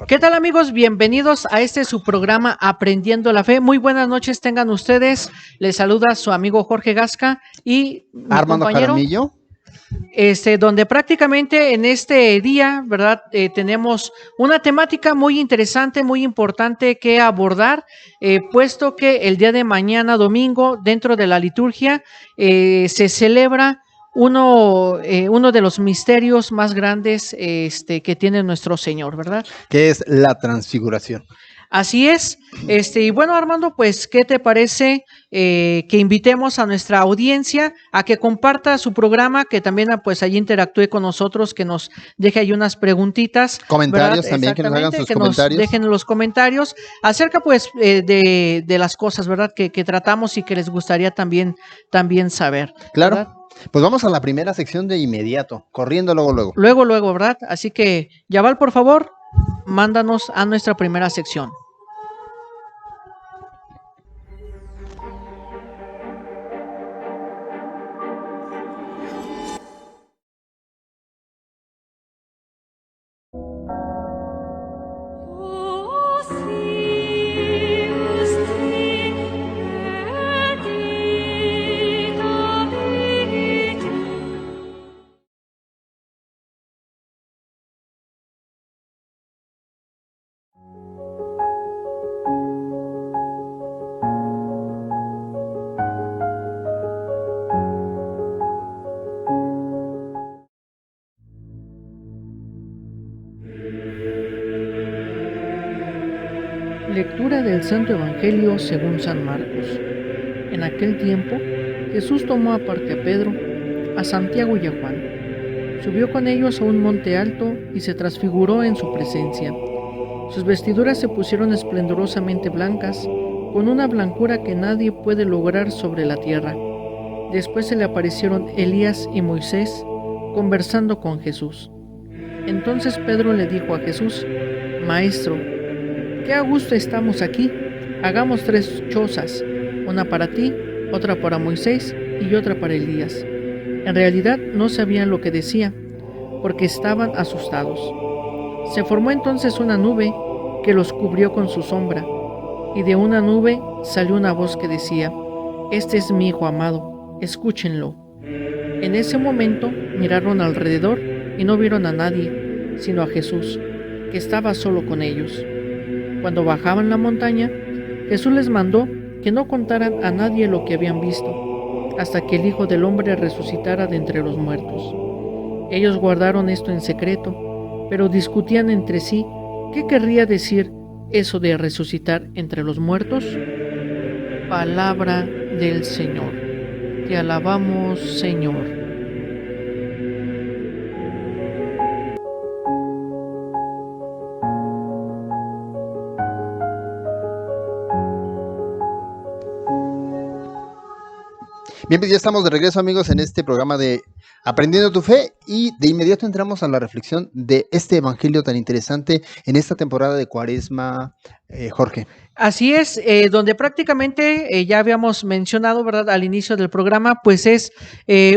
¿Qué tal, amigos? Bienvenidos a su programa Aprendiendo la Fe. Muy buenas noches tengan ustedes. Les saluda su amigo Jorge Gasca y mi Armando compañero Jaramillo. Donde prácticamente en este día, ¿verdad? Tenemos una temática muy interesante, muy importante que abordar, puesto que el día de mañana, domingo, dentro de la liturgia, se celebra uno de los misterios más grandes que tiene nuestro Señor, ¿verdad? Que es la transfiguración. Así es. Y bueno, Armando, pues, ¿qué te parece que invitemos a nuestra audiencia a que comparta su programa, que también pues allí interactúe con nosotros, que nos deje ahí unas preguntitas, comentarios, ¿verdad? También, que nos hagan sus que comentarios. Nos dejen los comentarios acerca pues de las cosas, ¿verdad? Que tratamos y que les gustaría también saber. Claro. ¿Verdad? Pues vamos a la primera sección de inmediato, corriendo luego. Luego, ¿verdad? Así que, Yaval, por favor, mándanos a nuestra primera sección. Lectura del Santo Evangelio según San Marcos. En aquel tiempo, Jesús tomó aparte a Pedro, a Santiago y a Juan. Subió con ellos a un monte alto y se transfiguró en su presencia. Sus vestiduras se pusieron esplendorosamente blancas, con una blancura que nadie puede lograr sobre la tierra. Después se le aparecieron Elías y Moisés, conversando con Jesús. Entonces Pedro le dijo a Jesús: Maestro, qué a gusto estamos aquí. Hagamos 3 chozas, una para ti, otra para Moisés y otra para Elías. En realidad no sabían lo que decía, porque estaban asustados. Se formó entonces una nube que los cubrió con su sombra, y de una nube salió una voz que decía: Este es mi Hijo amado, escúchenlo. En ese momento miraron alrededor y no vieron a nadie, sino a Jesús, que estaba solo con ellos. Cuando bajaban la montaña, Jesús les mandó que no contaran a nadie lo que habían visto, hasta que el Hijo del Hombre resucitara de entre los muertos. Ellos guardaron esto en secreto, pero discutían entre sí qué querría decir eso de resucitar entre los muertos. Palabra del Señor. Te alabamos, Señor. Bien, pues ya estamos de regreso, amigos, en este programa de Aprendiendo tu Fe, y de inmediato entramos a la reflexión de este evangelio tan interesante en esta temporada de Cuaresma, Jorge. Así es, donde prácticamente ya habíamos mencionado, ¿verdad?, al inicio del programa, pues es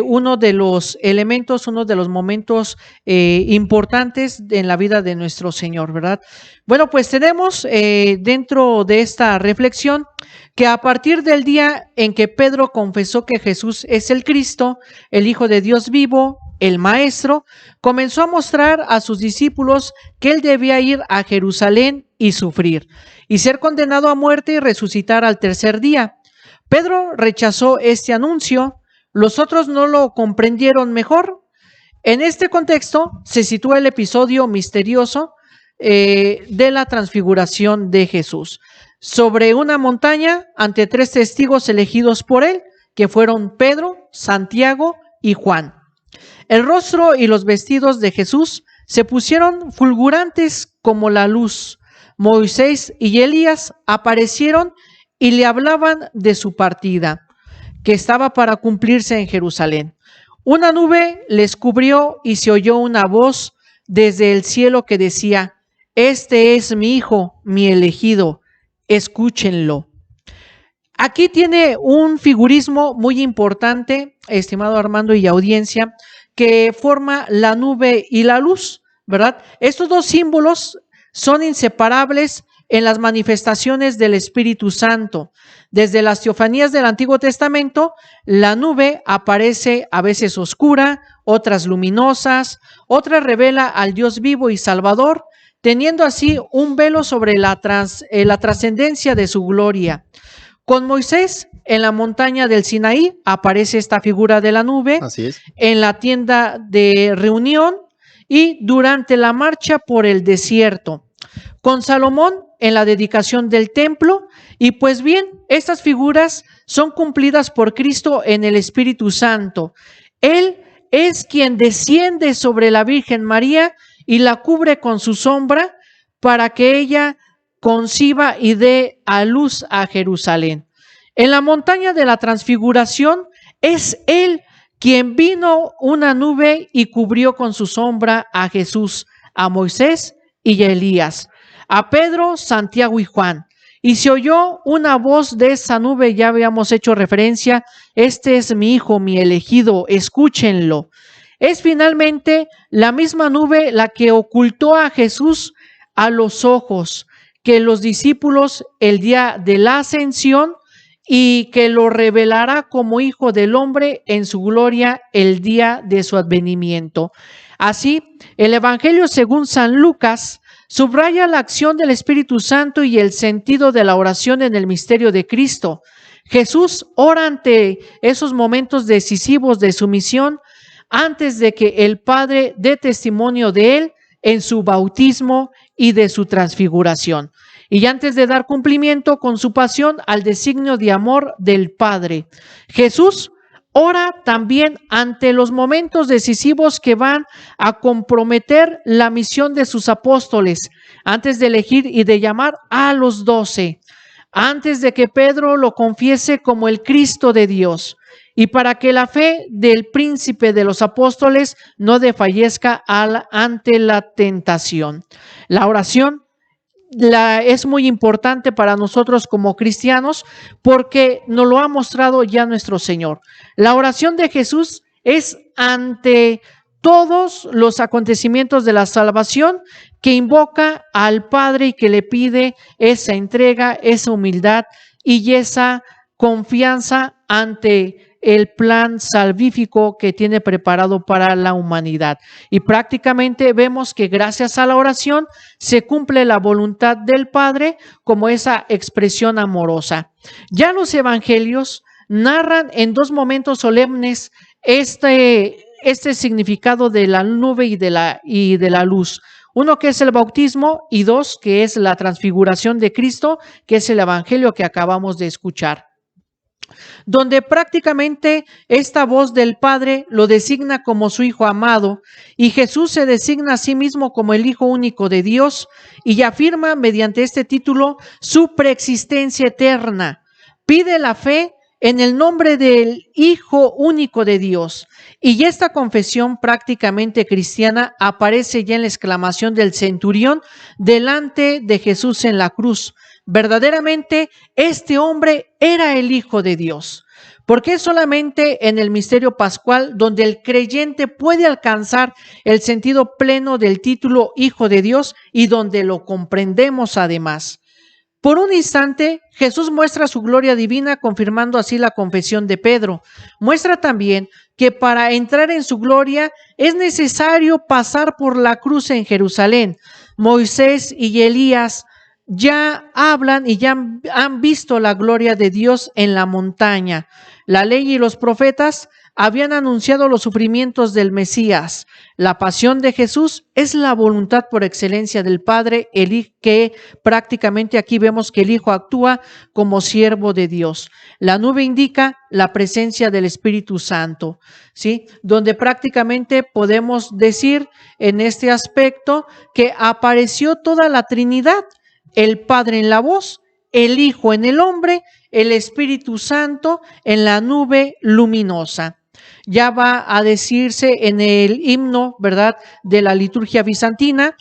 uno de los elementos, uno de los momentos importantes en la vida de nuestro Señor, ¿verdad? Bueno, pues tenemos dentro de esta reflexión que a partir del día en que Pedro confesó que Jesús es el Cristo, el Hijo de Dios vivo, el Maestro, comenzó a mostrar a sus discípulos que él debía ir a Jerusalén y sufrir, y ser condenado a muerte y resucitar al tercer día. Pedro rechazó este anuncio, los otros no lo comprendieron mejor. En este contexto se sitúa el episodio misterioso de la transfiguración de Jesús, sobre una montaña ante 3 testigos elegidos por él, que fueron Pedro, Santiago y Juan. El rostro y los vestidos de Jesús se pusieron fulgurantes como la luz. Moisés y Elías aparecieron y le hablaban de su partida, que estaba para cumplirse en Jerusalén. Una nube les cubrió y se oyó una voz desde el cielo que decía: Este es mi Hijo, mi elegido, escúchenlo. Aquí tiene un figurismo muy importante, estimado Armando y audiencia, que forma la nube y la luz, ¿verdad? Estos dos símbolos son inseparables en las manifestaciones del Espíritu Santo. Desde las teofanías del Antiguo Testamento, la nube aparece a veces oscura, otras luminosas, otras revela al Dios vivo y Salvador, teniendo así un velo sobre la trascendencia de su gloria. Con Moisés, en la montaña del Sinaí, aparece esta figura de la nube. Así es. En la tienda de reunión y durante la marcha por el desierto. Con Salomón, en la dedicación del templo. Y pues bien, estas figuras son cumplidas por Cristo en el Espíritu Santo. Él es quien desciende sobre la Virgen María y la cubre con su sombra para que ella conciba y dé a luz a Jerusalén. En la montaña de la transfiguración es Él quien vino una nube y cubrió con su sombra a Jesús, a Moisés y a Elías, a Pedro, Santiago y Juan. Y se oyó una voz de esa nube, ya habíamos hecho referencia: este es mi hijo, mi elegido, escúchenlo. Es finalmente la misma nube la que ocultó a Jesús a los ojos que los discípulos el día de la ascensión y que lo revelará como hijo del hombre en su gloria el día de su advenimiento. Así, el Evangelio según San Lucas subraya la acción del Espíritu Santo y el sentido de la oración en el misterio de Cristo. Jesús ora ante esos momentos decisivos de su misión antes de que el Padre dé testimonio de él en su bautismo y de su transfiguración, y antes de dar cumplimiento con su pasión al designio de amor del Padre. Jesús ora también ante los momentos decisivos que van a comprometer la misión de sus apóstoles, antes de elegir y de llamar a los 12, antes de que Pedro lo confiese como el Cristo de Dios, y para que la fe del príncipe de los apóstoles no desfallezca ante la tentación. La oración es muy importante para nosotros como cristianos porque nos lo ha mostrado ya nuestro Señor. La oración de Jesús es ante todos los acontecimientos de la salvación, que invoca al Padre y que le pide esa entrega, esa humildad y esa confianza ante el plan salvífico que tiene preparado para la humanidad. Y prácticamente vemos que gracias a la oración se cumple la voluntad del Padre como esa expresión amorosa. Ya los evangelios narran en dos momentos solemnes este significado de la nube y de la luz. Uno, que es el bautismo, y dos, que es la transfiguración de Cristo, que es el evangelio que acabamos de escuchar, donde prácticamente esta voz del Padre lo designa como su Hijo amado, y Jesús se designa a sí mismo como el Hijo único de Dios y afirma mediante este título su preexistencia eterna. Pide la fe en el nombre del Hijo único de Dios, y esta confesión prácticamente cristiana aparece ya en la exclamación del centurión delante de Jesús en la cruz. Verdaderamente este hombre era el Hijo de Dios, porque es solamente en el misterio pascual donde el creyente puede alcanzar el sentido pleno del título Hijo de Dios y donde lo comprendemos además. Por un instante, Jesús muestra su gloria divina, confirmando así la confesión de Pedro. Muestra también que para entrar en su gloria es necesario pasar por la cruz en Jerusalén. Moisés y Elías ya hablan y ya han visto la gloria de Dios en la montaña. La ley y los profetas habían anunciado los sufrimientos del Mesías. La pasión de Jesús es la voluntad por excelencia del Padre, que prácticamente aquí vemos que el Hijo actúa como siervo de Dios. La nube indica la presencia del Espíritu Santo, ¿sí? Donde prácticamente podemos decir en este aspecto que apareció toda la Trinidad: el Padre en la voz, el Hijo en el hombre, el Espíritu Santo en la nube luminosa. Ya va a decirse en el himno, ¿verdad?, de la liturgia bizantina: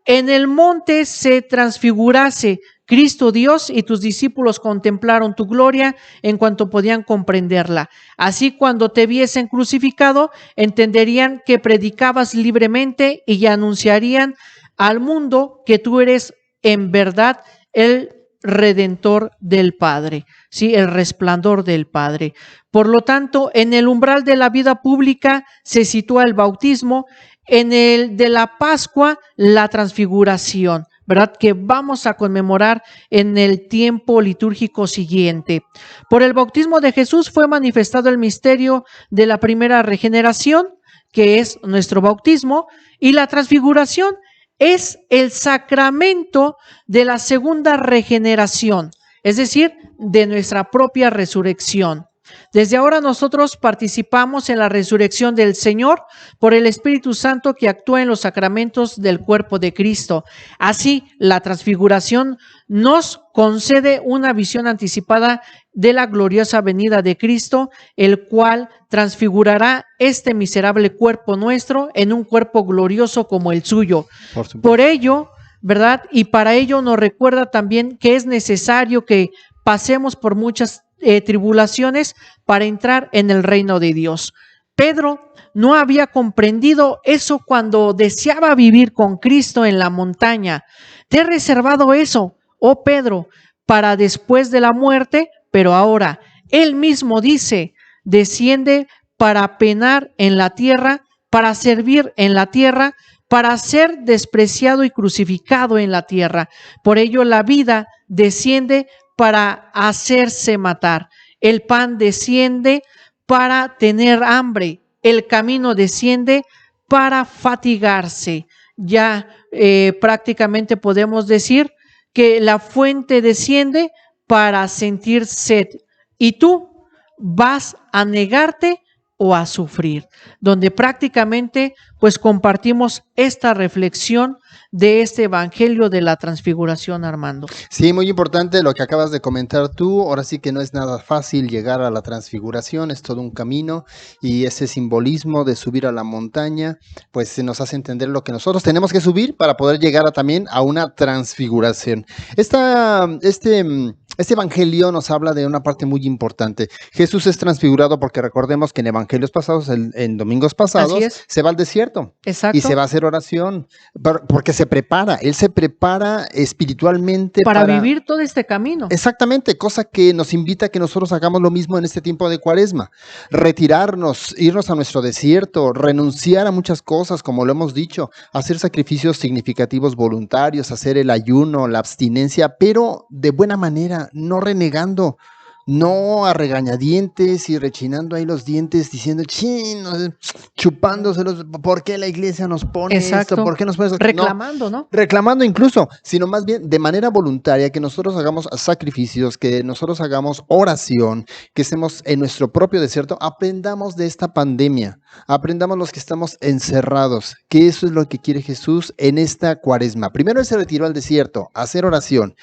en el monte se transfigurase Cristo Dios, y tus discípulos contemplaron tu gloria en cuanto podían comprenderla. Así, cuando te viesen crucificado, entenderían que predicabas libremente y anunciarían al mundo que tú eres en verdad el Redentor del Padre, ¿sí? El resplandor del Padre. Por lo tanto, en el umbral de la vida pública se sitúa el bautismo, en el de la Pascua, la transfiguración, ¿verdad? Que vamos a conmemorar en el tiempo litúrgico siguiente. Por el bautismo de Jesús fue manifestado el misterio de la primera regeneración, que es nuestro bautismo, y la transfiguración es el sacramento de la segunda regeneración, es decir, de nuestra propia resurrección. Desde ahora nosotros participamos en la resurrección del Señor por el Espíritu Santo que actúa en los sacramentos del cuerpo de Cristo. Así, la transfiguración nos concede una visión anticipada de la gloriosa venida de Cristo, el cual transfigurará este miserable cuerpo nuestro en un cuerpo glorioso como el suyo. Por ello, ¿verdad? Y para ello nos recuerda también que es necesario que pasemos por muchas tribulaciones para entrar en el reino de Dios. Pedro no había comprendido eso cuando deseaba vivir con Cristo en la montaña. Te he reservado eso, oh Pedro, para después de la muerte, pero ahora él mismo dice, desciende para penar en la tierra, para servir en la tierra, para ser despreciado y crucificado en la tierra. Por ello la vida desciende para hacerse matar. El pan desciende para tener hambre. El camino desciende para fatigarse. Ya prácticamente podemos decir que la fuente desciende para sentir sed. Y tú vas a negarte o a sufrir, donde prácticamente pues compartimos esta reflexión de este evangelio de la transfiguración, Armando. Sí, muy importante lo que acabas de comentar tú. Ahora sí que no es nada fácil llegar a la transfiguración, es todo un camino, y ese simbolismo de subir a la montaña pues se nos hace entender lo que nosotros tenemos que subir para poder llegar también a una transfiguración. Este evangelio nos habla de una parte muy importante. Jesús es transfigurado porque recordemos que en evangelios pasados, en domingos pasados, se va al desierto. Exacto. Y se va a hacer oración, porque se prepara, él se prepara espiritualmente para vivir todo este camino. Exactamente, cosa que nos invita a que nosotros hagamos lo mismo en este tiempo de Cuaresma. Retirarnos, irnos a nuestro desierto, renunciar a muchas cosas, como lo hemos dicho, hacer sacrificios significativos voluntarios, hacer el ayuno, la abstinencia, pero de buena manera, no renegando, no a regañadientes y rechinando ahí los dientes, diciendo, chupándoselos, ¿por qué la iglesia nos pone esto? ¿Por qué nos pone esto? Reclamando, ¿no? Reclamando incluso, sino más bien de manera voluntaria, que nosotros hagamos sacrificios, que nosotros hagamos oración, que estemos en nuestro propio desierto, aprendamos de esta pandemia, aprendamos los que estamos encerrados, que eso es lo que quiere Jesús en esta Cuaresma. Primero Él se retiró al desierto a hacer oración.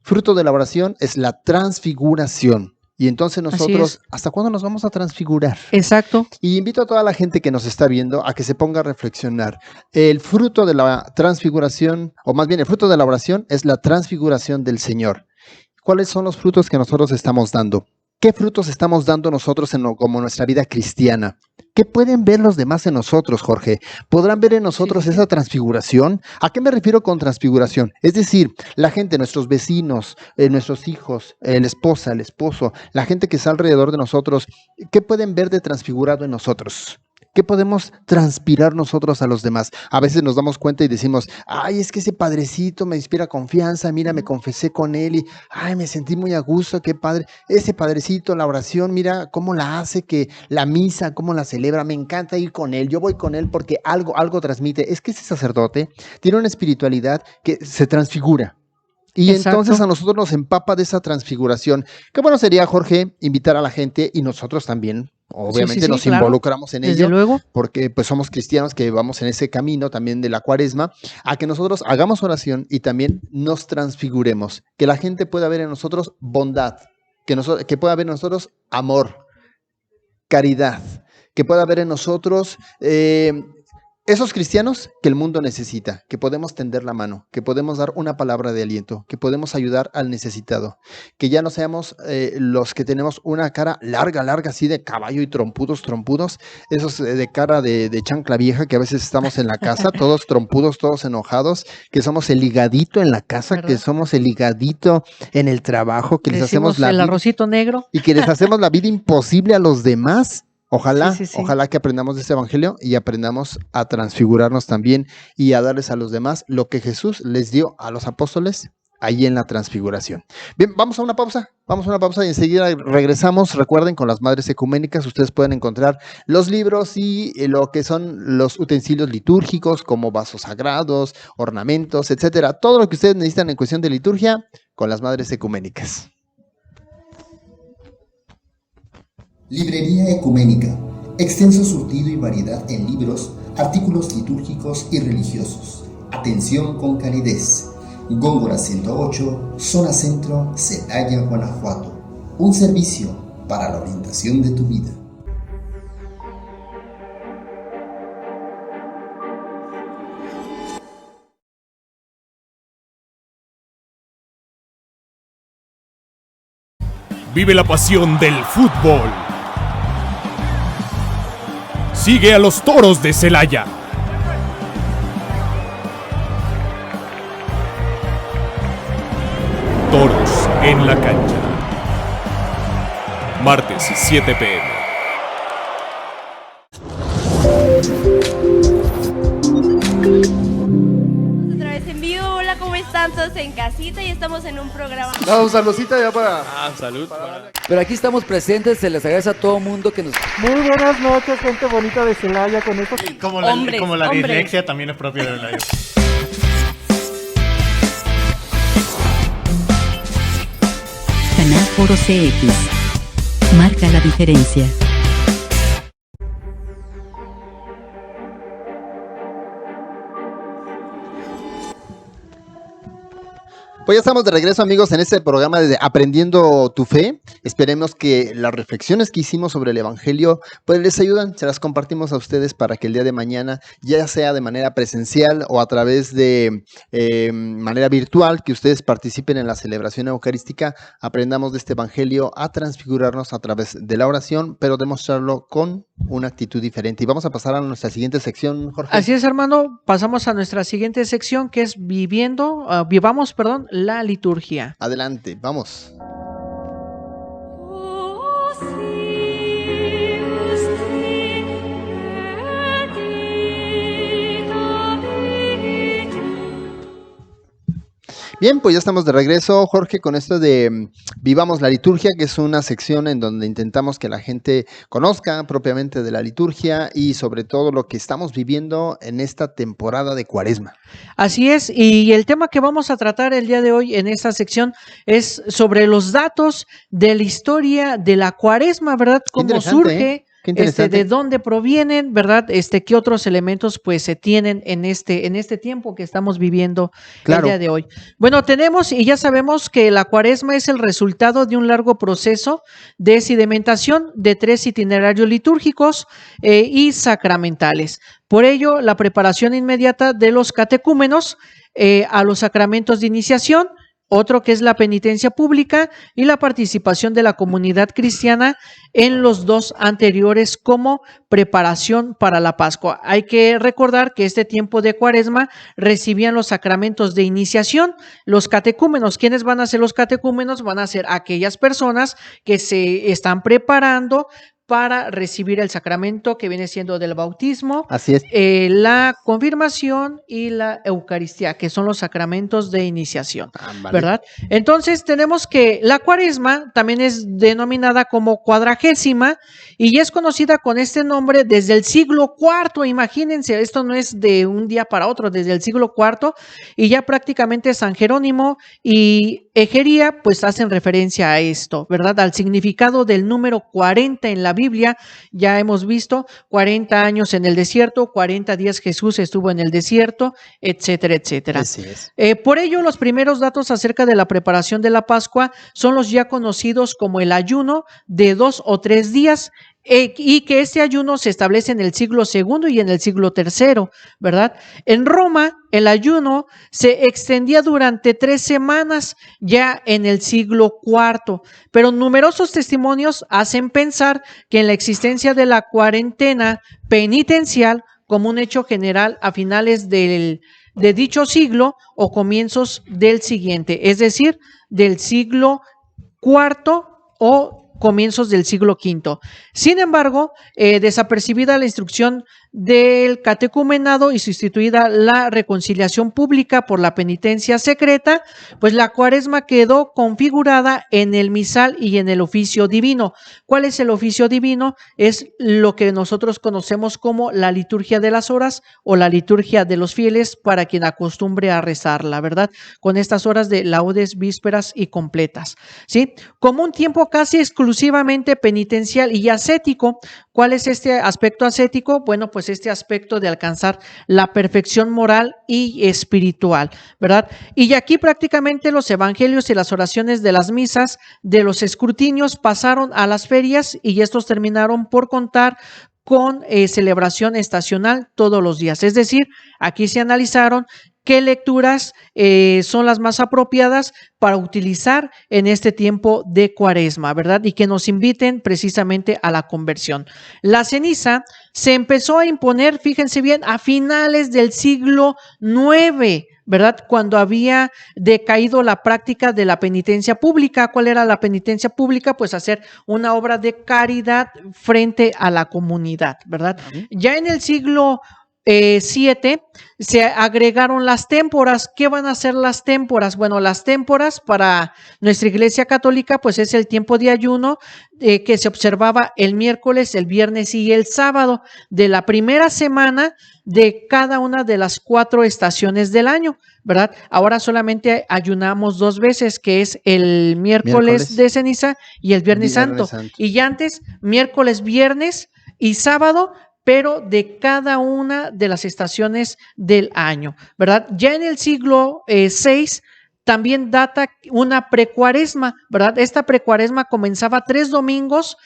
Fruto de la oración es la transfiguración. Y entonces nosotros, ¿hasta cuándo nos vamos a transfigurar? Exacto. Y invito a toda la gente que nos está viendo a que se ponga a reflexionar. El fruto de la transfiguración, o más bien el fruto de la oración, es la transfiguración del Señor. ¿Cuáles son los frutos que nosotros estamos dando? ¿Qué frutos estamos dando nosotros como nuestra vida cristiana? ¿Qué pueden ver los demás en nosotros, Jorge? ¿Podrán ver en nosotros esa transfiguración? ¿A qué me refiero con transfiguración? Es decir, la gente, nuestros vecinos, nuestros hijos, la esposa, el esposo, la gente que está alrededor de nosotros, ¿qué pueden ver de transfigurado en nosotros? ¿Qué podemos transpirar nosotros a los demás? A veces nos damos cuenta y decimos, ay, es que ese padrecito me inspira confianza, mira, me confesé con él y, ay, me sentí muy a gusto, qué padre. Ese padrecito, la oración, mira cómo la hace, que la misa, cómo la celebra, me encanta ir con él, yo voy con él porque algo transmite. Es que ese sacerdote tiene una espiritualidad que se transfigura. Y entonces a nosotros nos empapa de esa transfiguración. Qué bueno sería, Jorge, invitar a la gente y nosotros también. Obviamente nos involucramos en ello, luego, porque pues somos cristianos que vamos en ese camino también de la Cuaresma, a que nosotros hagamos oración y también nos transfiguremos, que la gente pueda ver en nosotros bondad, que pueda ver en nosotros amor, caridad, que pueda ver en nosotros esos cristianos que el mundo necesita, que podemos tender la mano, que podemos dar una palabra de aliento, que podemos ayudar al necesitado, que ya no seamos los que tenemos una cara larga, así de caballo y trompudos, esos de cara de chancla vieja que a veces estamos en la casa, todos trompudos, todos enojados, que somos el higadito en la casa, ¿verdad? Que somos el higadito en el trabajo, que les hacemos el arrocito negro. Y que les hacemos la vida imposible a los demás. Ojalá que aprendamos de este evangelio y aprendamos a transfigurarnos también y a darles a los demás lo que Jesús les dio a los apóstoles ahí en la transfiguración. Bien, vamos a una pausa y enseguida regresamos. Recuerden, con las Madres Ecuménicas ustedes pueden encontrar los libros y lo que son los utensilios litúrgicos como vasos sagrados, ornamentos, etcétera. Todo lo que ustedes necesitan en cuestión de liturgia con las Madres Ecuménicas. Librería Ecuménica, extenso surtido y variedad en libros, artículos litúrgicos y religiosos. Atención con calidez. Góngora 108, Zona Centro, Celaya, Guanajuato. Un servicio para la orientación de tu vida. Vive la pasión del fútbol. Sigue a los Toros de Celaya. Toros en la cancha. Martes, 7 p.m. Otra vez en vivo. Hola, ¿cómo están todos en casita? Y estamos en un programa. Un saludcita ya para... salud. Pero aquí estamos presentes, se les agradece a todo mundo que nos... Muy buenas noches, gente bonita de Celaya, con estos... Como la dislexia también es propia de Celaya. Canal Foro CX. Marca la diferencia. Pues ya estamos de regreso, amigos, en este programa de Aprendiendo tu Fe. Esperemos que las reflexiones que hicimos sobre el Evangelio pues les ayudan, se las compartimos a ustedes para que el día de mañana, ya sea de manera presencial o a través de manera virtual, que ustedes participen en la celebración eucarística, aprendamos de este Evangelio a transfigurarnos a través de la oración, pero demostrarlo con una actitud diferente. Y vamos a pasar a nuestra siguiente sección, Jorge. Así es, hermano, pasamos a nuestra siguiente sección, que es vivamos la liturgia. Adelante, vamos. Bien, pues ya estamos de regreso, Jorge, con esto de Vivamos la Liturgia, que es una sección en donde intentamos que la gente conozca propiamente de la liturgia y sobre todo lo que estamos viviendo en esta temporada de Cuaresma. Así es, y el tema que vamos a tratar el día de hoy en esta sección es sobre los datos de la historia de la Cuaresma, ¿verdad? Cómo surge, de dónde provienen, ¿verdad? Qué otros elementos pues se tienen en este tiempo que estamos viviendo el día de hoy. Bueno, tenemos y ya sabemos que la Cuaresma es el resultado de un largo proceso de sedimentación de 3 itinerarios litúrgicos y sacramentales. Por ello, la preparación inmediata de los catecúmenos a los sacramentos de iniciación, otro que es la penitencia pública y la participación de la comunidad cristiana en los 2 anteriores como preparación para la Pascua. Hay que recordar que este tiempo de Cuaresma recibían los sacramentos de iniciación. Los catecúmenos, ¿quiénes van a ser los catecúmenos? Van a ser aquellas personas que se están preparando para recibir el sacramento que viene siendo del bautismo, así es, la confirmación y la Eucaristía, que son los sacramentos de iniciación, ¿verdad? Entonces tenemos que la Cuaresma también es denominada como cuadragésima y es conocida con este nombre desde el siglo IV. Imagínense, esto no es de un día para otro, desde el siglo IV, y ya prácticamente San Jerónimo y Egería pues hacen referencia a esto, ¿verdad? Al significado del número 40 en la Biblia. Ya hemos visto 40 años en el desierto, 40 días Jesús estuvo en el desierto, etcétera, etcétera. Así es. Por ello, los primeros datos acerca de la preparación de la Pascua son los ya conocidos como el ayuno de 2 o 3 días y que este ayuno se establece en el siglo II y en el siglo III, ¿verdad? En Roma, el ayuno se extendía durante 3 semanas ya en el siglo IV, pero numerosos testimonios hacen pensar que en la existencia de la cuarentena penitencial como un hecho general a finales de dicho siglo o comienzos del siguiente, es decir, del siglo IV o comienzos del siglo V. Sin embargo, desapercibida la instrucción del catecumenado y sustituida la reconciliación pública por la penitencia secreta, pues la cuaresma quedó configurada en el misal y en el oficio divino. ¿Cuál es el oficio divino? Es lo que nosotros conocemos como la liturgia de las horas o la liturgia de los fieles para quien acostumbre a rezarla, ¿verdad? Con estas horas de laudes, vísperas y completas, ¿sí? Como un tiempo casi exclusivamente penitencial y ascético. ¿Cuál es este aspecto ascético? Bueno, pues este aspecto de alcanzar la perfección moral y espiritual, ¿verdad? Y aquí prácticamente los evangelios y las oraciones de las misas de los escrutinios pasaron a las ferias y estos terminaron por contar con celebración estacional todos los días. Es decir, aquí se analizaron qué lecturas son las más apropiadas para utilizar en este tiempo de cuaresma, ¿verdad? Y que nos inviten precisamente a la conversión. La ceniza se empezó a imponer, fíjense bien, a finales del siglo IX, ¿verdad? Cuando había decaído la práctica de la penitencia pública. ¿Cuál era la penitencia pública? Pues hacer una obra de caridad frente a la comunidad, ¿verdad? Ya en el siglo 7 se agregaron las témporas. ¿Qué van a ser las témporas? Bueno, las témporas para nuestra Iglesia Católica pues es el tiempo de ayuno que se observaba el miércoles, el viernes y el sábado de la primera semana de cada una de las 4 estaciones del año, ¿verdad? Ahora solamente ayunamos 2 veces, que es el miércoles de ceniza y el Viernes Santo. Y ya antes, miércoles, viernes y sábado, pero de cada una de las estaciones del año, ¿verdad? Ya en el siglo VI también data una precuaresma, ¿verdad? Esta precuaresma comenzaba 3 domingos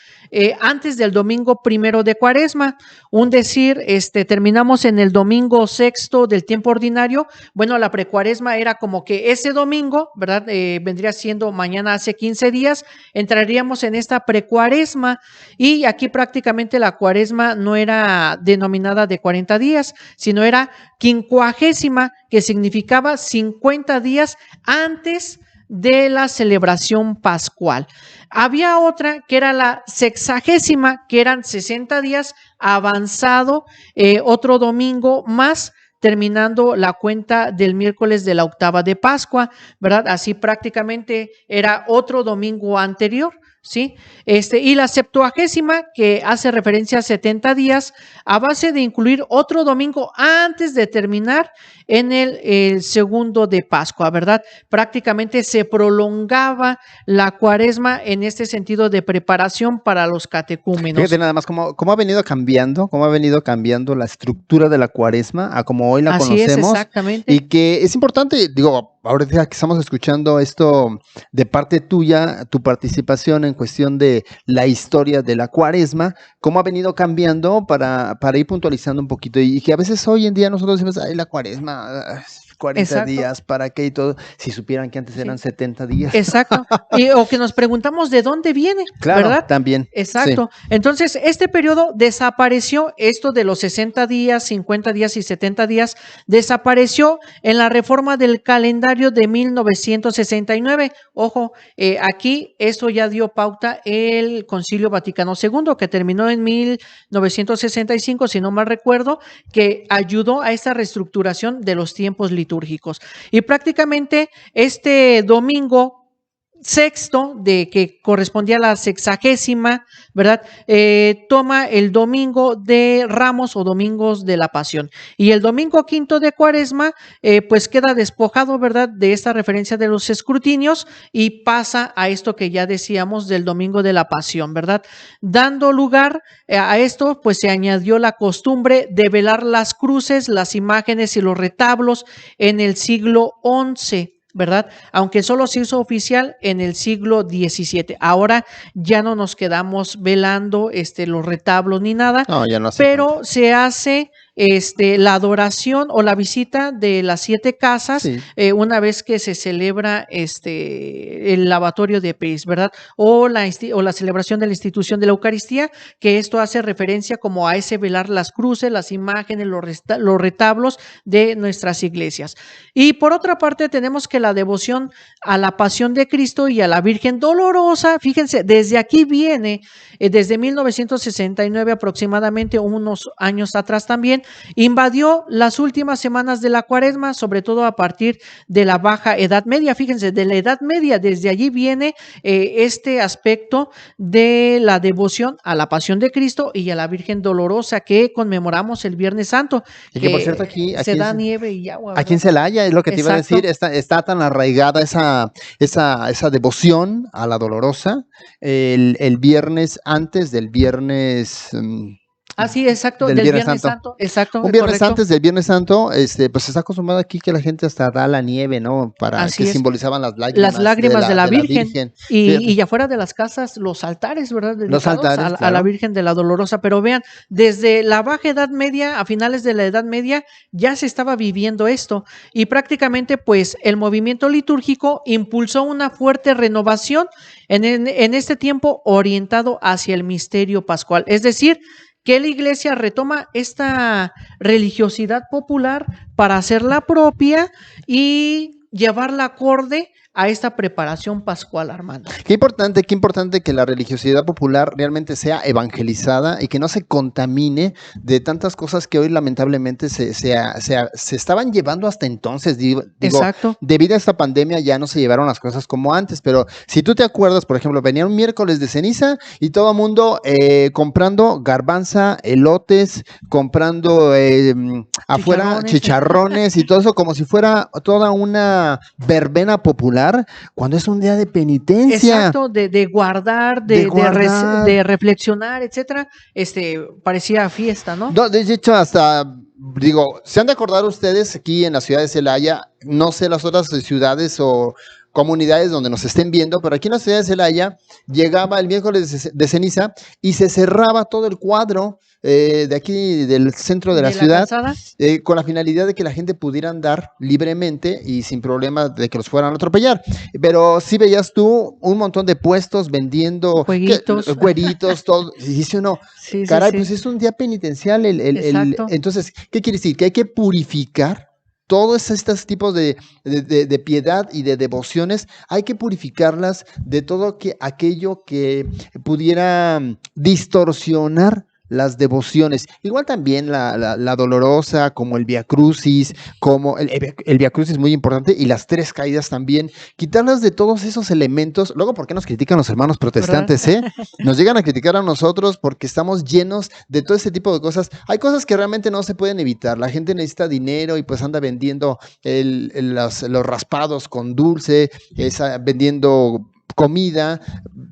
antes del domingo primero de cuaresma, un decir, terminamos en el domingo 6º del tiempo ordinario. Bueno, la precuaresma era como que ese domingo, ¿verdad? Vendría siendo mañana hace 15 días, entraríamos en esta precuaresma y aquí prácticamente la cuaresma no era denominada de 40 días, sino era quincuagésima, que significaba 50 días antes de la celebración pascual. Había otra que era la sexagésima, que eran 60 días avanzado, otro domingo más, terminando la cuenta del miércoles de la octava de Pascua, ¿verdad? Así prácticamente era otro domingo anterior, ¿sí? Y la septuagésima, que hace referencia a 70 días, a base de incluir otro domingo antes de terminar en el segundo de Pascua, ¿verdad? Prácticamente se prolongaba la cuaresma en este sentido de preparación para los catecúmenos. Fíjate nada más cómo ha venido cambiando la estructura de la cuaresma a como hoy la conocemos. Así es, exactamente. Y que es importante, digo, ahorita que estamos escuchando esto de parte tuya, tu participación en cuestión de la historia de la cuaresma, cómo ha venido cambiando para ir puntualizando un poquito y que a veces hoy en día nosotros decimos, ay, la cuaresma, 40 Exacto. días, ¿para qué? Y todo, si supieran que antes eran 70 días. Exacto. O que nos preguntamos de dónde viene, claro, ¿verdad? También. Exacto. Sí. Entonces, este periodo desapareció, esto de los 60 días, 50 días y 70 días, desapareció en la reforma del calendario de 1969. Ojo, aquí esto ya dio pauta el Concilio Vaticano II, que terminó en 1965, si no mal recuerdo, que ayudó a esta reestructuración de los tiempos litúrgicos. Y prácticamente este domingo 6º, de que correspondía a la sexagésima, ¿verdad? Toma el domingo de Ramos o domingos de la Pasión. Y el domingo 5 de Cuaresma, pues queda despojado, ¿verdad? De esta referencia de los escrutinios y pasa a esto que ya decíamos del domingo de la Pasión, ¿verdad? Dando lugar a esto, pues se añadió la costumbre de velar las cruces, las imágenes y los retablos en el siglo XI. ¿verdad? Aunque solo se hizo oficial en el siglo XVII. Ahora ya no nos quedamos velando los retablos ni nada, No, ya no hace pero falta. se hace la adoración o la visita de las 7 casas Sí. una vez que se celebra el lavatorio de pies, ¿verdad? O la celebración de la institución de la Eucaristía, que esto hace referencia como a ese velar las cruces, las imágenes, los retablos de nuestras iglesias. Y por otra parte tenemos que la devoción a la Pasión de Cristo y a la Virgen Dolorosa, fíjense, desde aquí viene, desde 1969 aproximadamente, unos años atrás también, invadió las últimas semanas de la Cuaresma, sobre todo a partir de la Baja Edad Media. Fíjense, de la Edad Media, desde allí viene este aspecto de la devoción a la Pasión de Cristo y a la Virgen Dolorosa que conmemoramos el Viernes Santo. Y que por cierto aquí se da en, nieve y agua, ¿verdad? aquí en Celaya, es lo que te iba a Exacto. decir, está tan arraigada esa devoción a la Dolorosa el viernes antes del viernes. Sí, exacto, del Viernes Santo. Exacto, Un viernes correcto. antes del Viernes Santo, pues se está acostumbrado aquí que la gente hasta da la nieve, ¿no? Para Así que es. simbolizaban las lágrimas. Las lágrimas de la Virgen. Fíjate. Y ya fuera de las casas, los altares, ¿verdad? Los Dedicados altares, a la claro. Virgen de la Dolorosa. Pero vean, desde la Baja Edad Media, a finales de la Edad Media, ya se estaba viviendo esto. Y prácticamente, pues, el movimiento litúrgico impulsó una fuerte renovación en este tiempo orientado hacia el misterio pascual. Es decir, que la iglesia retoma esta religiosidad popular para hacerla propia y llevarla acorde a esta preparación pascual, Armando. Qué importante que la religiosidad popular realmente sea evangelizada y que no se contamine de tantas cosas que hoy lamentablemente se estaban llevando hasta entonces. Digo, Exacto. Debido a esta pandemia ya no se llevaron las cosas como antes, pero si tú te acuerdas, por ejemplo, venía un miércoles de ceniza y todo el mundo comprando garbanza, elotes, comprando afuera chicharrones y todo eso como si fuera toda una verbena popular, cuando es un día de penitencia. Exacto, de guardar, de reflexionar, etcétera. Parecía fiesta, ¿no? No, de hecho, hasta, digo, se han de acordar ustedes aquí en la ciudad de Celaya, no sé las otras ciudades o comunidades donde nos estén viendo, pero aquí en la ciudad de Celaya llegaba el miércoles de ceniza y se cerraba todo el cuadro de aquí del centro de la ciudad con la finalidad de que la gente pudiera andar libremente y sin problema de que los fueran a atropellar. Pero sí veías tú un montón de puestos vendiendo jueguitos, todo. Y dice uno, sí, caray, sí. pues es un día penitencial. Entonces, ¿qué quiere decir? Que hay que purificar todos estos tipos de piedad y de devociones, hay que purificarlas de todo aquello que pudiera distorsionar las devociones. Igual también la Dolorosa, como el Vía Crucis, como el Vía Crucis muy importante, y las 3 caídas también, quitarlas de todos esos elementos. Luego, ¿por qué nos critican los hermanos protestantes? Nos llegan a criticar a nosotros porque estamos llenos de todo ese tipo de cosas. Hay cosas que realmente no se pueden evitar. La gente necesita dinero y pues anda vendiendo los raspados con dulce, vendiendo comida,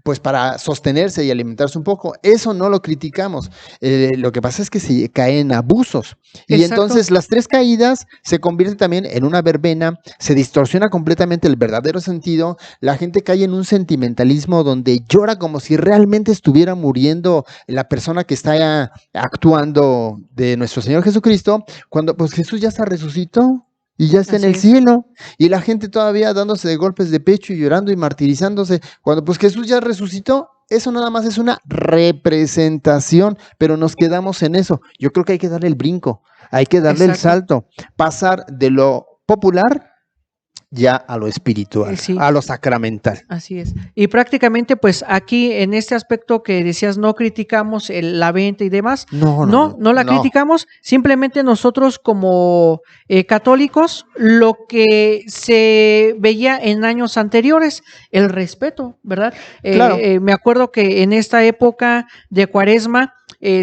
pues para sostenerse y alimentarse un poco. Eso no lo criticamos. Lo que pasa es que se caen abusos. Y entonces las 3 caídas se convierten también en una verbena, se distorsiona completamente el verdadero sentido, la gente cae en un sentimentalismo donde llora como si realmente estuviera muriendo la persona que está actuando de nuestro Señor Jesucristo, cuando pues Jesús ya se resucitó. Y ya está en el cielo, y la gente todavía dándose de golpes de pecho y llorando y martirizándose, cuando pues Jesús ya resucitó. Eso nada más es una representación, pero nos quedamos en eso. Yo creo que hay que darle el brinco, hay que darle el salto, pasar de lo popular ya a lo espiritual, a lo sacramental. Así es. Y prácticamente, pues aquí en este aspecto que decías, no criticamos la venta y demás. No la criticamos. Simplemente nosotros como católicos, lo que se veía en años anteriores, el respeto, ¿verdad? Claro. Me acuerdo que en esta época de Cuaresma,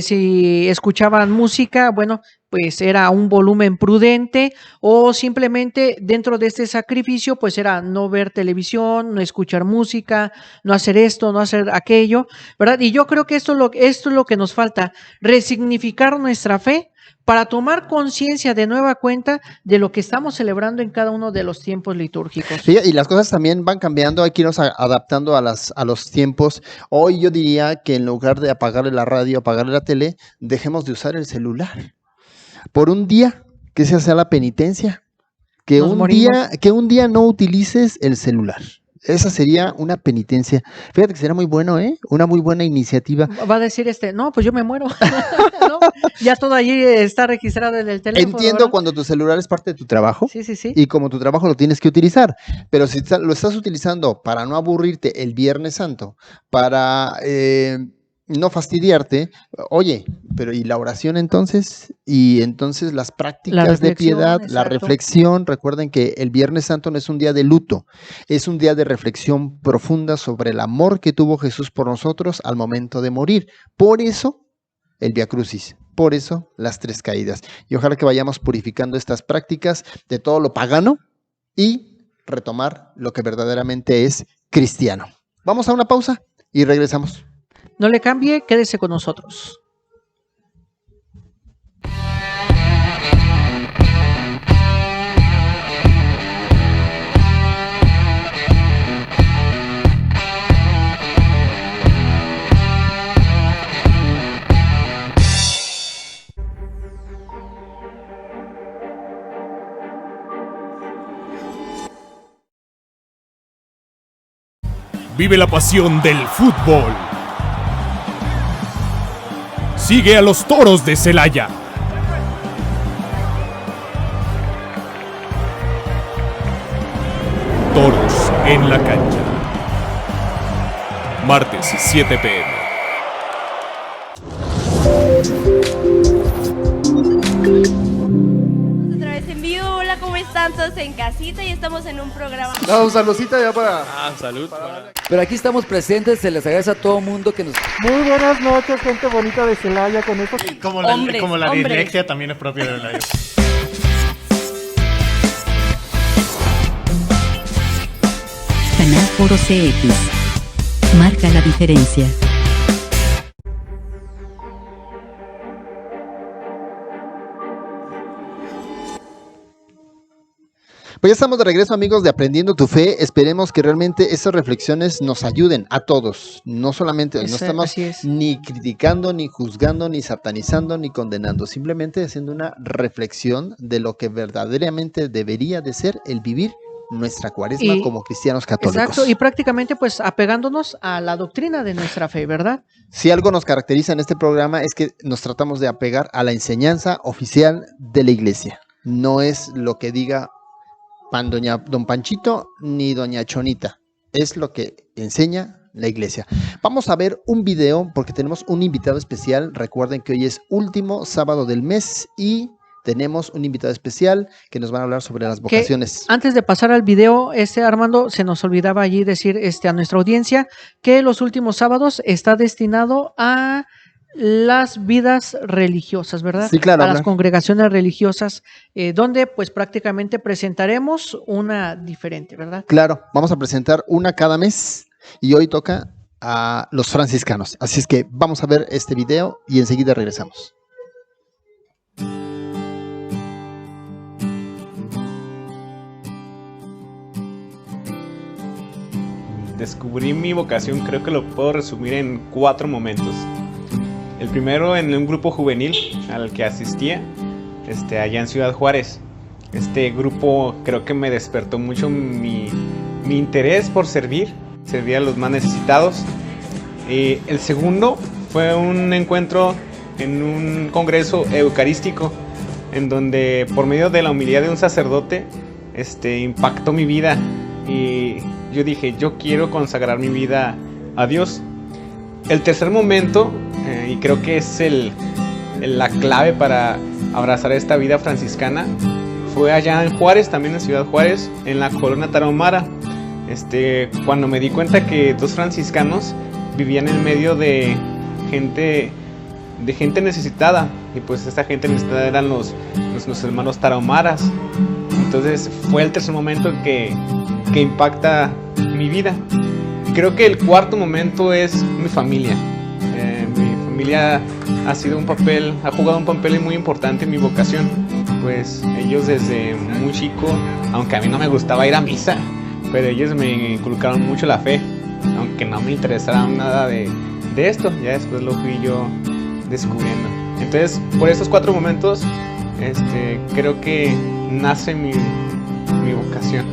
si escuchaban música, bueno, pues era un volumen prudente, o simplemente dentro de este sacrificio pues era no ver televisión, no escuchar música, no hacer esto, no hacer aquello, ¿verdad? Y yo creo que esto es lo que nos falta, resignificar nuestra fe para tomar conciencia de nueva cuenta de lo que estamos celebrando en cada uno de los tiempos litúrgicos. Sí, y las cosas también van cambiando, hay que irnos adaptando a los tiempos. Hoy yo diría que en lugar de apagarle la radio, apagarle la tele, dejemos de usar el celular. Por un día, que esa sea la penitencia, que un día no utilices el celular. Esa sería una penitencia. Fíjate que sería muy bueno, una muy buena iniciativa. Va a decir no, pues yo me muero. ¿No? Ya todo allí está registrado en el teléfono. Entiendo, ¿verdad? Cuando tu celular es parte de tu trabajo. Sí. Y como tu trabajo lo tienes que utilizar. Pero si lo estás utilizando para no aburrirte el Viernes Santo, para no fastidiarte, oye, pero ¿y la oración entonces? Y entonces las prácticas de piedad, exacto. La reflexión. Recuerden que el Viernes Santo no es un día de luto, es un día de reflexión profunda sobre el amor que tuvo Jesús por nosotros al momento de morir. Por eso el Vía Crucis, por eso las 3 caídas. Y ojalá que vayamos purificando estas prácticas de todo lo pagano y retomar lo que verdaderamente es cristiano. Vamos a una pausa y regresamos. No le cambie, quédese con nosotros. Vive la pasión del fútbol. Sigue a los Toros de Celaya. Toros en la cancha. Martes, 7 p.m. Otra vez en vivo. Hola, ¿cómo están todos en casita? Y estamos en un programa. No, saludcita ya para... salud. Pero aquí estamos presentes, se les agradece a todo mundo que nos... Muy buenas noches, gente bonita de Celaya, con estos... Como la dislexia también es propia del live. Canal Foro CX. Marca la diferencia. Pues ya estamos de regreso, amigos, de Aprendiendo tu Fe. Esperemos que realmente esas reflexiones nos ayuden a todos. No solamente, no estamos ni criticando, ni juzgando, ni satanizando, ni condenando. Simplemente haciendo una reflexión de lo que verdaderamente debería de ser el vivir nuestra cuaresma como cristianos católicos. Exacto, y prácticamente pues apegándonos a la doctrina de nuestra fe, ¿verdad? Si algo nos caracteriza en este programa es que nos tratamos de apegar a la enseñanza oficial de la iglesia. No es lo que diga don Panchito ni doña Chonita, es lo que enseña la iglesia. Vamos a ver un video porque tenemos un invitado especial. Recuerden que hoy es último sábado del mes y tenemos un invitado especial que nos van a hablar sobre las vocaciones. Antes de pasar al video, Armando, se nos olvidaba allí decir a nuestra audiencia que los últimos sábados está destinado a las vidas religiosas, ¿verdad? Sí, claro. A las congregaciones religiosas, donde pues prácticamente presentaremos una diferente, ¿verdad? Claro, vamos a presentar una cada mes y hoy toca a los franciscanos. Así es que vamos a ver este video y enseguida regresamos. Descubrí mi vocación, creo que lo puedo resumir en 4 momentos. El primero en un grupo juvenil al que asistía, allá en Ciudad Juárez. Este grupo creo que me despertó mucho mi interés por servir a los más necesitados. El segundo fue un encuentro en un congreso eucarístico, en donde por medio de la humildad de un sacerdote, impactó mi vida. Y yo dije, yo quiero consagrar mi vida a Dios. El tercer momento, y creo que es la clave para abrazar esta vida franciscana, fue allá en Juárez, también en Ciudad Juárez, en la colonia Tarahumara. Cuando me di cuenta que 2 franciscanos vivían en medio de gente necesitada, y pues esta gente necesitada eran los hermanos tarahumaras. Entonces fue el tercer momento que impacta mi vida. Creo que el cuarto momento es mi familia. familia ha jugado un papel muy importante en mi vocación. Pues ellos desde muy chico, aunque a mí no me gustaba ir a misa, pero ellos me inculcaron mucho la fe, aunque no me interesara nada de esto, ya después lo fui yo descubriendo. Entonces, por esos 4 momentos, creo que nace mi vocación.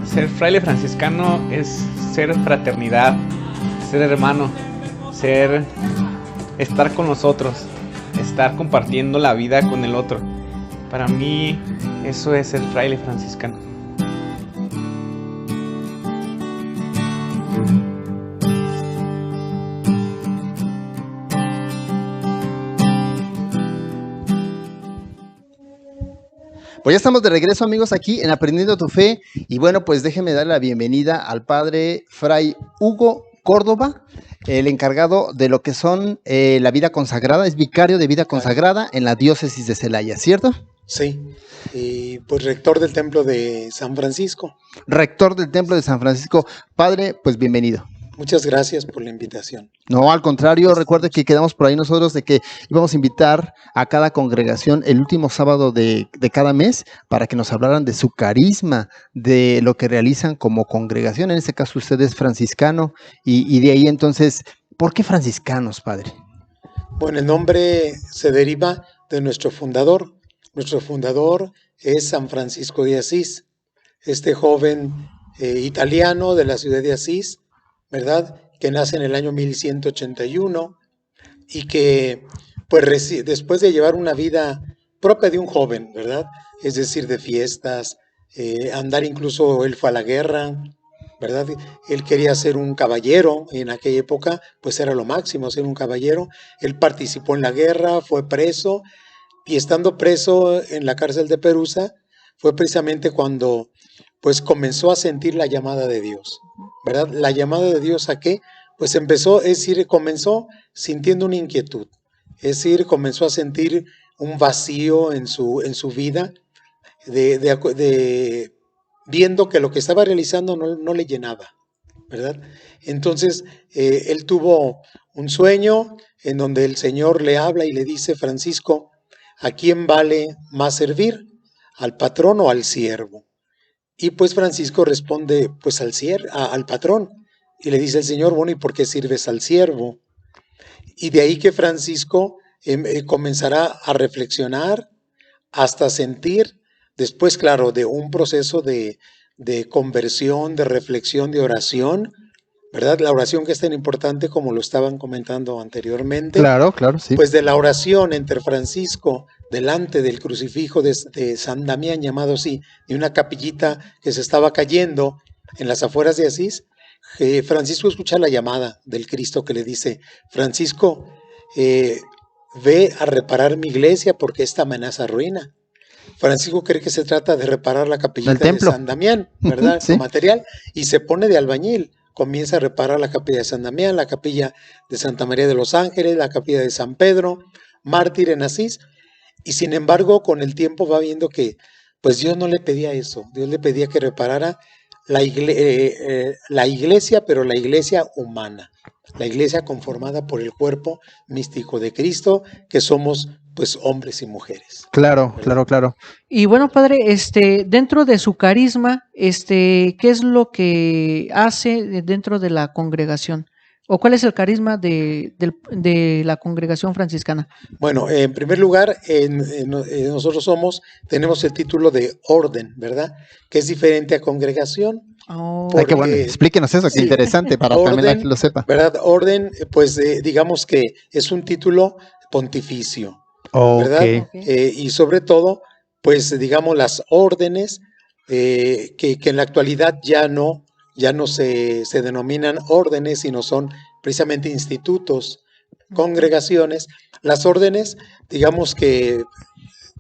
Ser fraile franciscano es ser fraternidad, ser hermano, estar con los otros, estar compartiendo la vida con el otro. Para mí, eso es ser fraile franciscano. Pues ya estamos de regreso, amigos, aquí en Aprendiendo tu Fe. Y bueno, pues déjenme dar la bienvenida al padre Fray Hugo Córdoba, el encargado de lo que son la vida consagrada, es vicario de vida consagrada en la diócesis de Celaya, ¿cierto? Sí, y pues rector del Templo de San Francisco. Rector del Templo de San Francisco. Padre, pues bienvenido. Muchas gracias por la invitación. No, al contrario, recuerde que quedamos por ahí nosotros de que íbamos a invitar a cada congregación el último sábado de cada mes para que nos hablaran de su carisma, de lo que realizan como congregación. En este caso usted es franciscano y de ahí entonces, ¿por qué franciscanos, padre? Bueno, el nombre se deriva de nuestro fundador. Nuestro fundador es San Francisco de Asís, este joven italiano de la ciudad de Asís, ¿verdad? Que nace en el año 1181 y que, pues, después de llevar una vida propia de un joven, ¿verdad? Es decir, de fiestas, andar incluso, él fue a la guerra, ¿verdad? Él quería ser un caballero, en aquella época, pues era lo máximo ser un caballero. Él participó en la guerra, fue preso, y estando preso en la cárcel de Perusa, fue precisamente cuando, pues, comenzó a sentir la llamada de Dios, ¿verdad? La llamada de Dios ¿a qué? Pues comenzó sintiendo una inquietud, es decir, comenzó a sentir un vacío en su vida, viendo que lo que estaba realizando no le llenaba, ¿verdad? Entonces, él tuvo un sueño en donde el Señor le habla y le dice: Francisco, ¿a quién vale más servir? ¿Al patrón o al siervo? Y pues Francisco responde, pues al patrón. Y le dice el Señor: bueno, ¿y por qué sirves al siervo? Y de ahí que Francisco comenzará a reflexionar hasta sentir, después, claro, de un proceso de conversión, de reflexión, de oración, ¿verdad? La oración que es tan importante como lo estaban comentando anteriormente. Claro, sí. Pues de la oración entre Francisco delante del crucifijo de San Damián, llamado así, de una capillita que se estaba cayendo en las afueras de Asís, Francisco escucha la llamada del Cristo que le dice: Francisco, ve a reparar mi iglesia porque esta amenaza ruina. Francisco cree que se trata de reparar la capillita de San Damián, ¿verdad? Sí. Con material, y se pone de albañil. Comienza a reparar la capilla de San Damián, la capilla de Santa María de los Ángeles, la capilla de San Pedro, mártir en Asís. Y sin embargo, con el tiempo va viendo que pues Dios no le pedía eso. Dios le pedía que reparara la iglesia, pero la iglesia humana. La iglesia conformada por el cuerpo místico de Cristo, que somos pues hombres y mujeres. Claro. Y bueno, padre, dentro de su carisma, ¿qué es lo que hace dentro de la congregación? ¿O cuál es el carisma de la congregación franciscana? Bueno, en primer lugar, nosotros tenemos el título de orden, ¿verdad? Que es diferente a congregación. Porque, qué bueno, explíquenos eso, qué interesante, para orden, también la que lo sepa. ¿Verdad? Orden, pues digamos que es un título pontificio, ¿verdad? Y sobre todo, pues digamos las órdenes que en la actualidad ya no se denominan órdenes, sino son precisamente institutos, congregaciones. Las órdenes, digamos que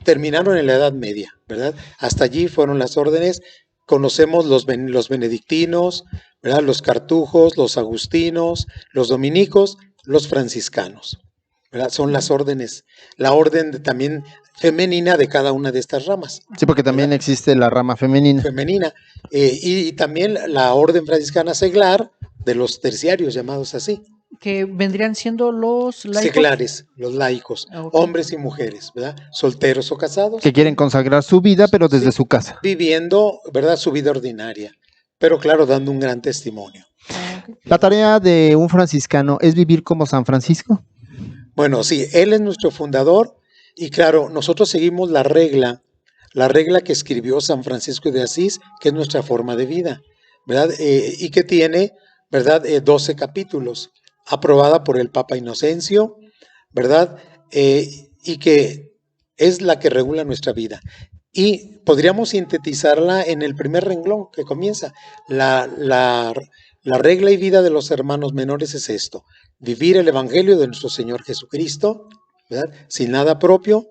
terminaron en la Edad Media, ¿verdad? Hasta allí fueron las órdenes. Conocemos los benedictinos, ¿verdad? Los cartujos, los agustinos, los dominicos, los franciscanos, ¿verdad? Son las órdenes. La orden también femenina de cada una de estas ramas. Sí, porque también existe la rama femenina. Y también la orden franciscana seglar de los terciarios, llamados así. Que vendrían siendo los laicos. Seglares, los laicos, hombres y mujeres, ¿verdad? Solteros o casados. Que quieren consagrar su vida, pero desde su casa. Viviendo, ¿verdad? Su vida ordinaria, pero claro, dando un gran testimonio. ¿La tarea de un franciscano es vivir como San Francisco? Bueno, sí, él es nuestro fundador y claro, nosotros seguimos la regla que escribió San Francisco de Asís, que es nuestra forma de vida, ¿verdad? Y que tiene, ¿verdad? 12 capítulos, aprobada por el Papa Inocencio, ¿verdad? Y que es la que regula nuestra vida. Y podríamos sintetizarla en el primer renglón que comienza. La regla y vida de los hermanos menores es esto: vivir el Evangelio de nuestro Señor Jesucristo, ¿verdad? Sin nada propio,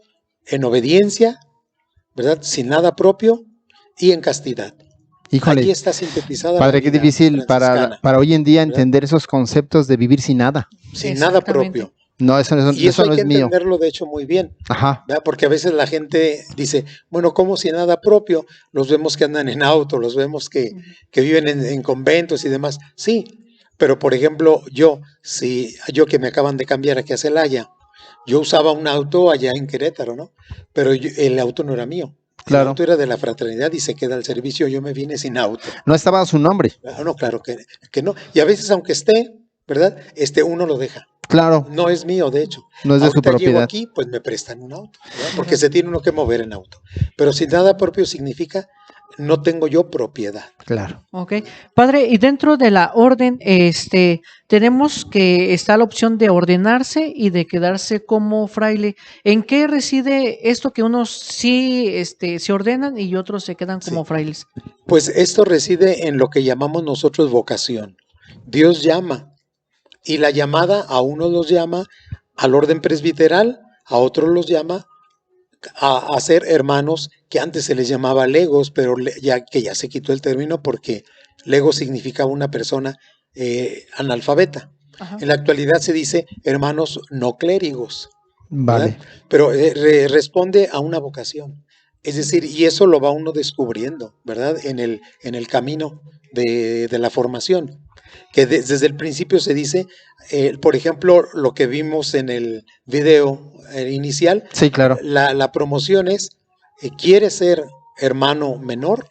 en obediencia, ¿verdad? Sin nada propio y en castidad. Híjole, aquí está sintetizada. Padre, qué difícil para hoy en día entender esos conceptos de vivir sin nada. Sin nada propio. No, eso no es mío. Hay que entenderlo, de hecho, muy bien. Ajá. ¿Verdad? Porque a veces la gente dice, bueno, ¿cómo sin nada propio? Los vemos que andan en auto, los vemos que viven en conventos y demás. Sí, pero por ejemplo, yo que me acaban de cambiar aquí a Celaya, yo usaba un auto allá en Querétaro, ¿no? Pero el auto no era mío. Claro. El auto era de la fraternidad y se queda al servicio. Yo me vine sin auto. No estaba a su nombre. No, claro que no. Y a veces, aunque esté, ¿verdad? Uno lo deja. Claro. No es mío, de hecho. No es de su propiedad. Llego aquí, pues me prestan un auto, ¿verdad? Porque se tiene uno que mover en auto. Pero sin nada propio significa no tengo yo propiedad. Claro. Ok. Padre, y dentro de la orden, tenemos que está la opción de ordenarse y de quedarse como fraile. ¿En qué reside esto que unos sí se ordenan y otros se quedan como frailes? Pues esto reside en lo que llamamos nosotros vocación. Dios llama. Y la llamada a unos los llama al orden presbiteral, a otros los llama a ser hermanos, que antes se les llamaba legos, pero ya se quitó el término porque lego significaba una persona analfabeta. Ajá. En la actualidad se dice hermanos no clérigos. Vale. ¿Verdad? Pero responde a una vocación. Es decir, y eso lo va uno descubriendo, ¿verdad? En el camino de la formación. Que desde el principio se dice, por ejemplo, lo que vimos en el video inicial. Sí, claro. La promoción es, ¿quieres ser hermano menor?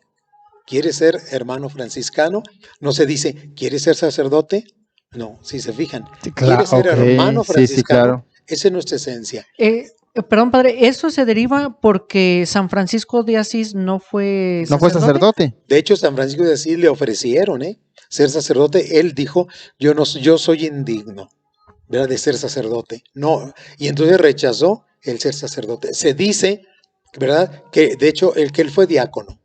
¿Quieres ser hermano franciscano? No se dice, ¿quieres ser sacerdote? No, si se fijan. Sí, claro. ¿Quieres ser hermano franciscano? Sí, claro. Esa es nuestra esencia. Perdón, padre, ¿eso se deriva porque San Francisco de Asís no fue sacerdote? No fue sacerdote. De hecho, San Francisco de Asís le ofrecieron ser sacerdote. Él dijo, yo soy indigno, ¿verdad?, de ser sacerdote. No, y entonces rechazó el ser sacerdote. Se dice, ¿verdad?, que de hecho que él fue diácono,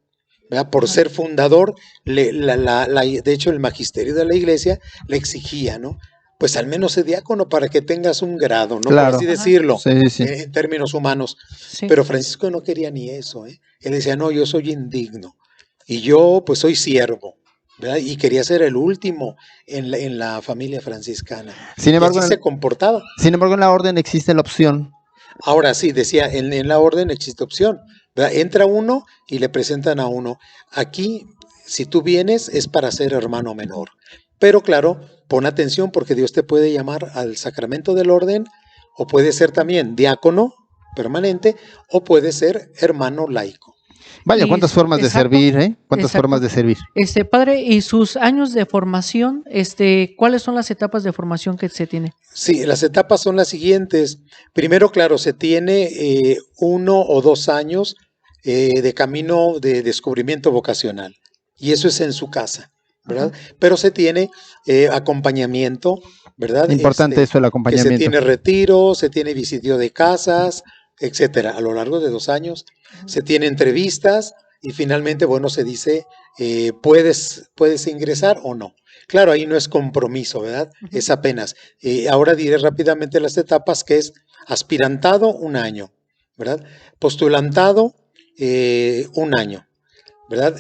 ¿verdad? Por ser fundador, de hecho el magisterio de la iglesia le exigía, ¿no? Pues al menos sé diácono para que tengas un grado, ¿no? Claro. Por así decirlo, sí. En términos humanos. Sí. Pero Francisco no quería ni eso, ¿eh? Él decía, no, yo soy indigno y yo pues soy siervo, ¿verdad? Y quería ser el último en la familia franciscana. Sin embargo, así se comportaba. Sin embargo, en la orden existe la opción. Ahora sí, decía, en la orden existe opción, ¿verdad? Entra uno y le presentan a uno. Aquí, si tú vienes, es para ser hermano menor. Pero claro, pon atención porque Dios te puede llamar al sacramento del orden, o puede ser también diácono permanente, o puede ser hermano laico. Vaya, cuántas formas de servir, ¿eh? Cuántas formas de servir. Padre, ¿y sus años de formación, cuáles son las etapas de formación que se tiene? Sí, las etapas son las siguientes. Primero, claro, se tiene 1 o 2 años de camino de descubrimiento vocacional, y eso es en su casa, ¿verdad? Pero se tiene acompañamiento, ¿verdad? Importante eso, el acompañamiento. Que se tiene retiro, se tiene visiteo de casas, etcétera. A lo largo de 2 años se tiene entrevistas y finalmente, bueno, se dice, ¿puedes ingresar o no? Claro, ahí no es compromiso, ¿verdad? Es apenas. Ahora diré rápidamente las etapas, que es aspirantado 1 año, ¿verdad? Postulantado 1 año. ¿Verdad?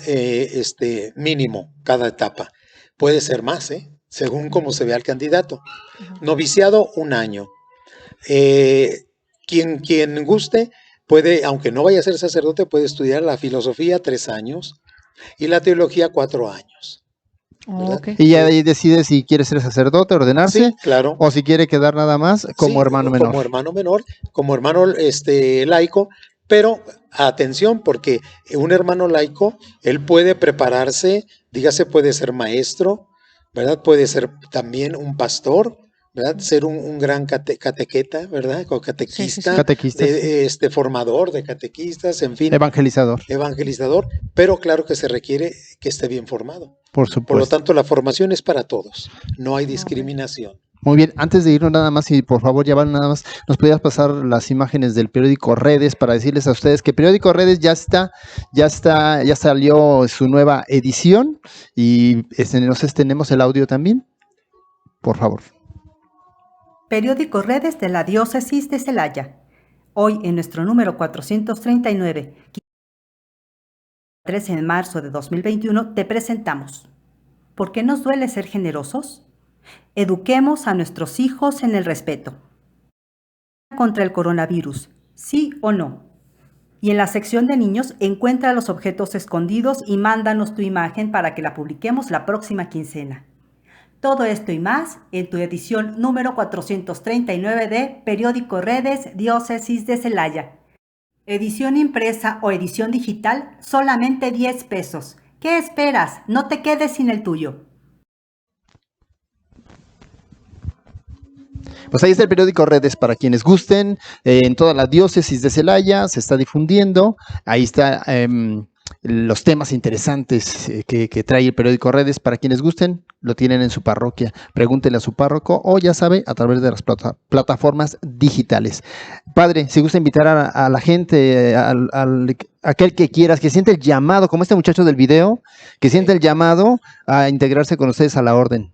Mínimo cada etapa. Puede ser más, según cómo se vea el candidato. Noviciado 1 año. Quien guste puede, aunque no vaya a ser sacerdote, puede estudiar la filosofía 3 años y la teología 4 años. Okay. Y ya ahí decide si quiere ser sacerdote, ordenarse, sí, claro, o si quiere quedar nada más como hermano menor. Como hermano laico, pero atención, porque un hermano laico, él puede prepararse, dígase, puede ser maestro, ¿verdad? Puede ser también un pastor, ¿verdad? Ser un gran catequeta, ¿verdad? O catequista, formador de catequistas, en fin. Evangelizador, pero claro que se requiere que esté bien formado. Por supuesto. Por lo tanto, la formación es para todos, no hay discriminación. Muy bien, antes de irnos nada más, y por favor, Yaval, nada más, ¿nos podías pasar las imágenes del periódico Redes para decirles a ustedes que periódico Redes ya salió su nueva edición y no sé si tenemos el audio también? Por favor. Periódico Redes de la Diócesis de Celaya. Hoy en nuestro número 439, 13 de marzo de 2021, te presentamos. ¿Por qué nos duele ser generosos? Eduquemos a nuestros hijos en el respeto. Contra el coronavirus, ¿sí o no? Y en la sección de niños, encuentra los objetos escondidos y mándanos tu imagen para que la publiquemos la próxima quincena. Todo esto y más en tu edición número 439 de Periódico Redes Diócesis de Celaya. Edición impresa o edición digital, solamente 10 pesos. ¿Qué esperas? No te quedes sin el tuyo. Pues ahí está el periódico Redes para quienes gusten, en toda la diócesis de Celaya se está difundiendo, ahí está los temas interesantes que trae el periódico Redes, para quienes gusten, lo tienen en su parroquia, pregúntenle a su párroco o ya sabe, a través de las plataformas digitales. Padre, si gusta invitar a la gente, aquel que quieras, que siente el llamado, como este muchacho del video, que siente el llamado a integrarse con ustedes a la orden.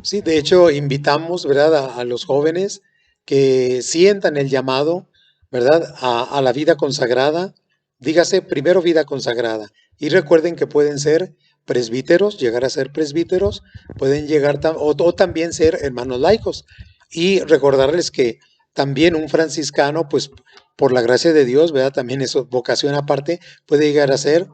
Sí, de hecho invitamos, ¿verdad?, a los jóvenes que sientan el llamado, ¿verdad?, a la vida consagrada. Dígase primero vida consagrada. Y recuerden que pueden ser presbíteros, llegar a ser presbíteros, pueden llegar o también ser hermanos laicos. Y recordarles que también un franciscano, pues por la gracia de Dios, ¿verdad?, también es vocación aparte, puede llegar a ser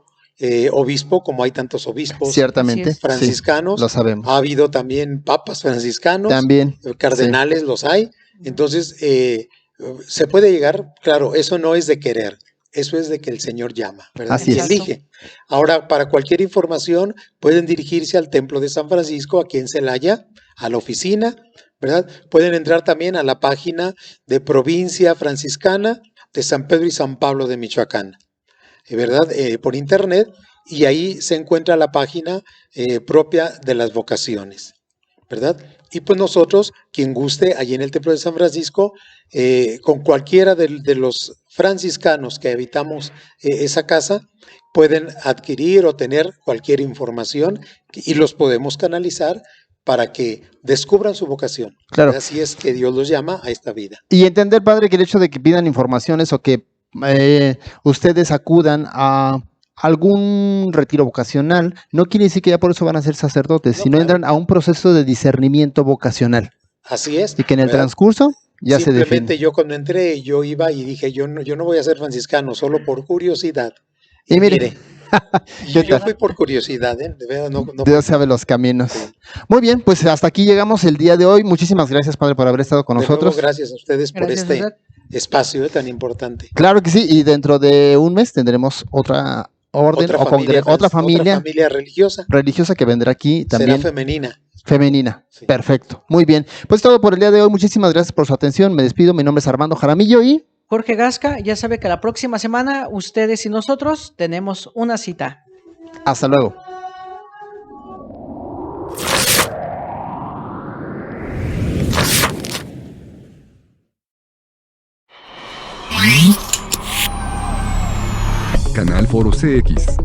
obispo, como hay tantos obispos ciertamente franciscanos, sí, lo sabemos. Ha habido también papas franciscanos, también cardenales, sí, los hay. Entonces se puede llegar, claro, eso no es de querer, eso es de que el Señor llama, ¿verdad? Así es. Elige. Ahora, para cualquier información pueden dirigirse al Templo de San Francisco aquí en Celaya, a la oficina, ¿verdad? Pueden entrar también a la página de Provincia Franciscana de San Pedro y San Pablo de Michoacán, ¿verdad? Por internet, y ahí se encuentra la página propia de las vocaciones, ¿verdad? Y pues nosotros, quien guste, allí en el Templo de San Francisco, con cualquiera de los franciscanos que habitamos esa casa, pueden adquirir o tener cualquier información y los podemos canalizar para que descubran su vocación. Claro. Así es que Dios los llama a esta vida. Y entender, padre, que el hecho de que pidan informaciones o que ustedes acudan a algún retiro vocacional, no quiere decir que ya por eso van a ser sacerdotes, sino entran a un proceso de discernimiento vocacional. Así es. Y que en el transcurso ya se define. Simplemente yo cuando entré, yo iba y dije, yo no voy a ser franciscano, solo por curiosidad. Y mire, yo fui por curiosidad, de verdad, no. Dios sabe los caminos. Sí. Muy bien, pues hasta aquí llegamos el día de hoy. Muchísimas gracias, padre, por haber estado con nosotros. Nuevo, gracias a ustedes por este espacio tan importante. Claro que sí, y dentro de un mes tendremos otra orden otra familia religiosa que vendrá aquí también. Será femenina. Sí. Perfecto, muy bien. Pues todo por el día de hoy. Muchísimas gracias por su atención. Me despido. Mi nombre es Armando Jaramillo y Jorge Gasca. Ya sabe que la próxima semana ustedes y nosotros tenemos una cita. Hasta luego. Canal Foro CX,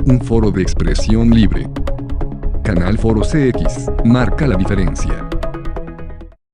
un foro de expresión libre. Canal Foro CX, marca la diferencia.